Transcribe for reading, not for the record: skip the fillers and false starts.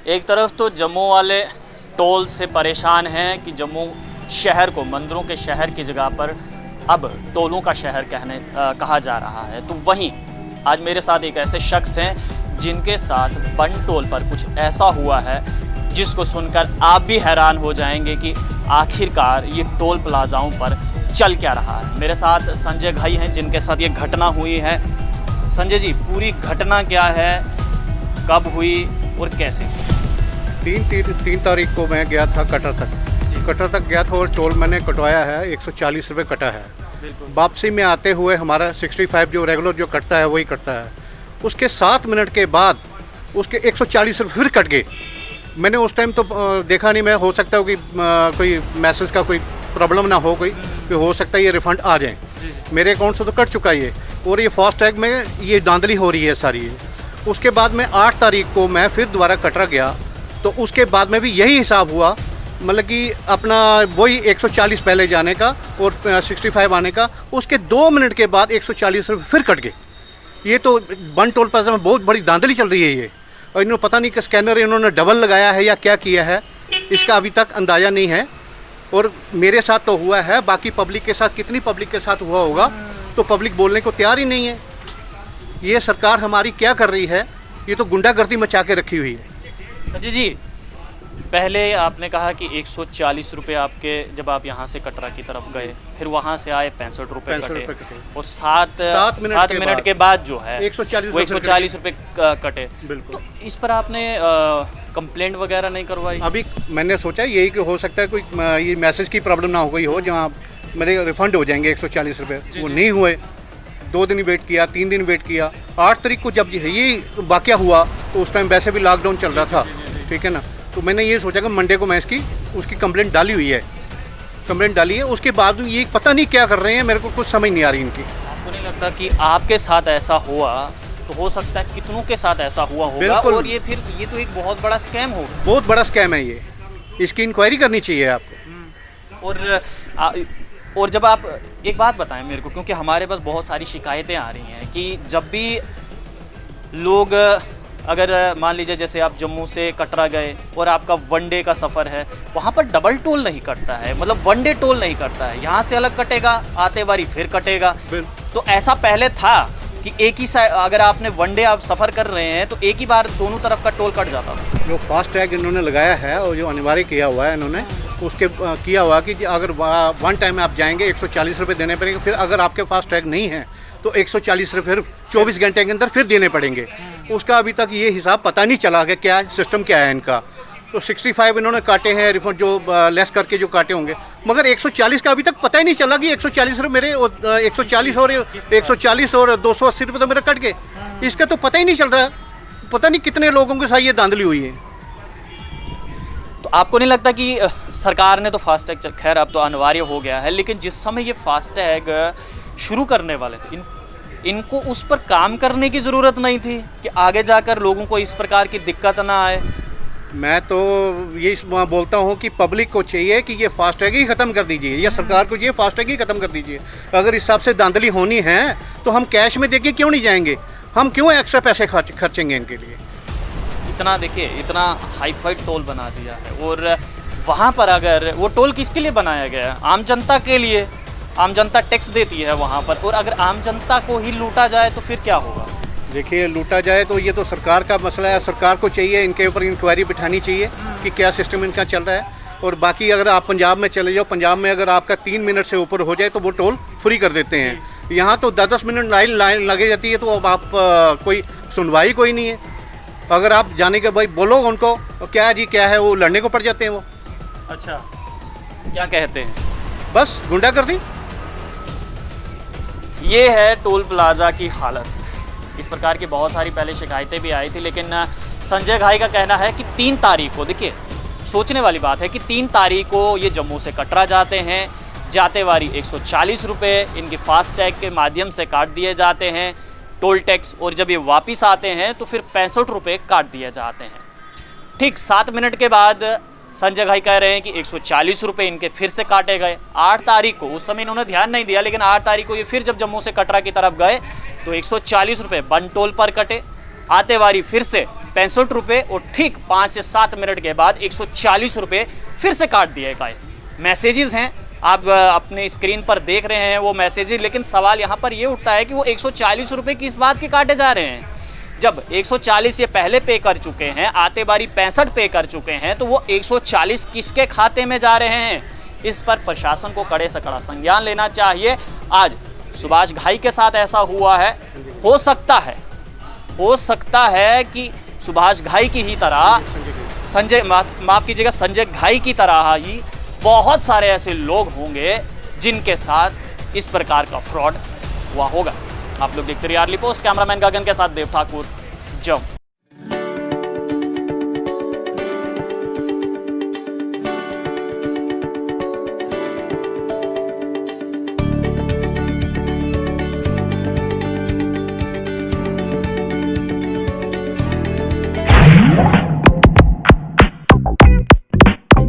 एक तरफ तो जम्मू वाले टोल से परेशान हैं कि जम्मू शहर को मंदिरों के शहर की जगह पर अब टोलों का शहर कहा जा रहा है, तो वहीं आज मेरे साथ एक ऐसे शख्स हैं जिनके साथ बन टोल पर कुछ ऐसा हुआ है जिसको सुनकर आप भी हैरान हो जाएंगे कि आखिरकार ये टोल प्लाजाओं पर चल क्या रहा है। मेरे साथ संजय भाई हैं जिनके साथ ये घटना हुई है। संजय जी, पूरी घटना क्या है, कब हुई और कैसे? तीन तारीख को मैं गया था कटर तक गया था और टोल मैंने कटवाया है, 140 रुपये कटा है। वापसी में आते हुए हमारा 65 जो रेगुलर जो कटता है वही कटता है। उसके 7 मिनट के बाद उसके 140 रुपये फिर कट गए। मैंने उस टाइम तो देखा नहीं, मैं हो सकता है कि कोई मैसेज का कोई प्रॉब्लम ना हो, कोई हो सकता है ये रिफ़ंड आ जाए। मेरे अकाउंट से तो कट चुका है ये, और ये फास्टैग में ये धांधली हो रही है सारी। उसके बाद में 8 तारीख को मैं फिर दोबारा कटरा गया, तो उसके बाद में भी यही हिसाब हुआ, मतलब कि अपना वही 140 पहले जाने का और 65 आने का। उसके 2 मिनट के बाद 140 रुपये फिर कट गए। ये तो बन टोल प्लाजा में बहुत बड़ी धांधली चल रही है ये, और इन्होंने पता नहीं कि स्कैनर इन्होंने डबल लगाया है या क्या किया है, इसका अभी तक अंदाज़ा नहीं है। और मेरे साथ तो हुआ है, बाकी पब्लिक के साथ कितनी पब्लिक के साथ हुआ होगा तो पब्लिक बोलने को तैयार ही नहीं है। ये सरकार हमारी क्या कर रही है, ये तो गुंडागर्दी मचा के रखी हुई है। संजय जी, पहले आपने कहा कि 140 रुपये आपके, जब आप यहाँ से कटरा की तरफ गए, फिर वहाँ से आए 65 रुपये कटे, और 7 मिनट के बाद जो है 140 रुपये कटे। बिल्कुल। तो इस पर आपने कंप्लेंट वगैरह नहीं करवाई? अभी मैंने सोचा यही कि हो सकता है कोई ये मैसेज की प्रॉब्लम ना हो गई हो, जहाँ मेरे रिफंड हो जाएंगे 140 रुपये। वो नहीं हुए। 2 दिन वेट किया, 3 दिन वेट किया। 8 तारीख को जब ये वाक़या हुआ तो उस टाइम वैसे भी लॉकडाउन चल रहा था, ठीक है ना। तो मैंने ये सोचा कि मंडे को मैं उसकी कंप्लेंट डाली हुई है, उसके बाद ये पता नहीं क्या कर रहे हैं, मेरे को कुछ समझ नहीं आ रही इनकी। आपको नहीं लगता कि आपके साथ ऐसा हुआ तो हो सकता है कितनों के साथ ऐसा हुआ होगा? बिल्कुल। और ये तो एक बहुत बड़ा स्कैम होगा। बहुत बड़ा स्कैम है ये, इसकी इंक्वायरी करनी चाहिए आपको। और जब आप एक बात बताएं मेरे को, क्योंकि हमारे पास बहुत सारी शिकायतें आ रही हैं कि जब भी लोग, अगर मान लीजिए जैसे आप जम्मू से कटरा गए और आपका वन डे का सफ़र है, वहाँ पर डबल टोल नहीं कटता है, मतलब वन डे टोल नहीं करता है। यहाँ से अलग कटेगा, आते बारी फिर कटेगा। तो ऐसा पहले था कि एक ही अगर आपने वन डे आप सफ़र कर रहे हैं तो एक ही बार दोनों तरफ का टोल कट जाता था। जो फास्टैग इन्होंने लगाया है और जो अनिवार्य किया हुआ है इन्होंने, उसके किया हुआ कि अगर वन टाइम आप जाएंगे 140 रुपये देने पड़ेंगे, फिर अगर आपके फास्टैग नहीं है तो 140 रुपये फिर 24 घंटे के अंदर फिर देने पड़ेंगे। उसका अभी तक ये हिसाब पता नहीं चला कि क्या सिस्टम क्या है इनका। तो 65 इन्होंने काटे हैं रिफंड, जो लेस करके जो काटे होंगे, मगर 140 का अभी तक पता ही नहीं चला कि 140 रुपये मेरे 140 और 280 रुपये तो मेरे कट गए। इसका तो पता ही नहीं चल रहा। पता नहीं कितने लोगों के साथ ये धांधली हुई है। तो आपको नहीं लगता कि सरकार ने तो फास्टैग, खैर अब तो अनिवार्य हो गया है, लेकिन जिस समय ये फास्टैग शुरू करने वाले थे, इनको उस पर काम करने की ज़रूरत नहीं थी कि आगे जाकर लोगों को इस प्रकार की दिक्कत ना आए? मैं तो ये बोलता हूँ कि पब्लिक को चाहिए कि ये फास्टैग ही ख़त्म कर दीजिए, या सरकार को ये फास्टैग ही ख़त्म कर दीजिए। अगर इस हिसाब से धांधली होनी है तो हम कैश में देके क्यों नहीं जाएंगे? हम क्यों एक्स्ट्रा पैसे खर्चेंगे इनके लिए? इतना देखिए, इतना हाई-फाई टोल बना दिया है, और वहाँ पर अगर वो टोल किसके लिए बनाया गया है? आम जनता के लिए। आम जनता टैक्स देती है वहाँ पर, और अगर आम जनता को ही लूटा जाए तो फिर क्या होगा? देखिए, लूटा जाए तो ये तो सरकार का मसला है। सरकार को चाहिए इनके ऊपर इंक्वायरी बिठानी चाहिए कि क्या सिस्टम इनका चल रहा है। और बाकी अगर आप पंजाब में चले जाओ, पंजाब में अगर आपका 3 मिनट से ऊपर हो जाए तो वो टोल फ्री कर देते हैं। यहाँ तो 10-10 मिनट लाइन लगे जाती है, तो अब आप कोई सुनवाई कोई नहीं है। अगर आप जाने के भाई बोलो उनको क्या जी क्या है, वो लड़ने को पड़ जाते हैं वो। अच्छा, क्या कहते हैं? बस गुंडागर्दी। ये है टोल प्लाजा की हालत। इस प्रकार की बहुत सारी पहले शिकायतें भी आई थी, लेकिन संजय भाई का कहना है कि 3 तारीख को, देखिए सोचने वाली बात है कि 3 तारीख को ये जम्मू से कटरा जाते हैं, जाते वारी 140 रुपये इनके फास्टैग के माध्यम से काट दिए जाते हैं, टोल टैक्स, और जब ये वापस आते हैं तो फिर 65 रुपये काट दिए जाते हैं। ठीक 7 मिनट के बाद संजय भाई कह रहे हैं कि 140 रुपये इनके फिर से काटे गए। 8 तारीख को, उस समय इन्होंने ध्यान नहीं दिया, लेकिन 8 तारीख को ये फिर जब जम्मू से कटरा की तरफ गए तो 140 रुपये बन टोल पर कटे, आते वारी फिर से 65 रुपये और ठीक 5 से 7 मिनट के बाद 140 रुपये फिर से काट दिए गए। मैसेजेस हैं, आप अपने स्क्रीन पर देख रहे हैं वो मैसेजेस, लेकिन सवाल यहाँ पर ये उठता है कि वो 140 रुपये किस बात के काटे जा रहे हैं। जब 140 ये पहले पे कर चुके हैं, आते बारी 65 पे कर चुके हैं, तो वो 140 किसके खाते में जा रहे हैं? इस पर प्रशासन को कड़े से कड़ा संज्ञान लेना चाहिए। आज सुभाष घाई के साथ ऐसा हुआ है, हो सकता है कि सुभाष घाई की ही तरह माफ कीजिएगा संजय घाई की तरह ही बहुत सारे ऐसे लोग होंगे जिनके साथ इस प्रकार का फ्रॉड हुआ होगा। आप लोग देखते रहिए आर्ली पोस्ट। कैमरामैन गगन के साथ देव ठाकुर, जम्मू।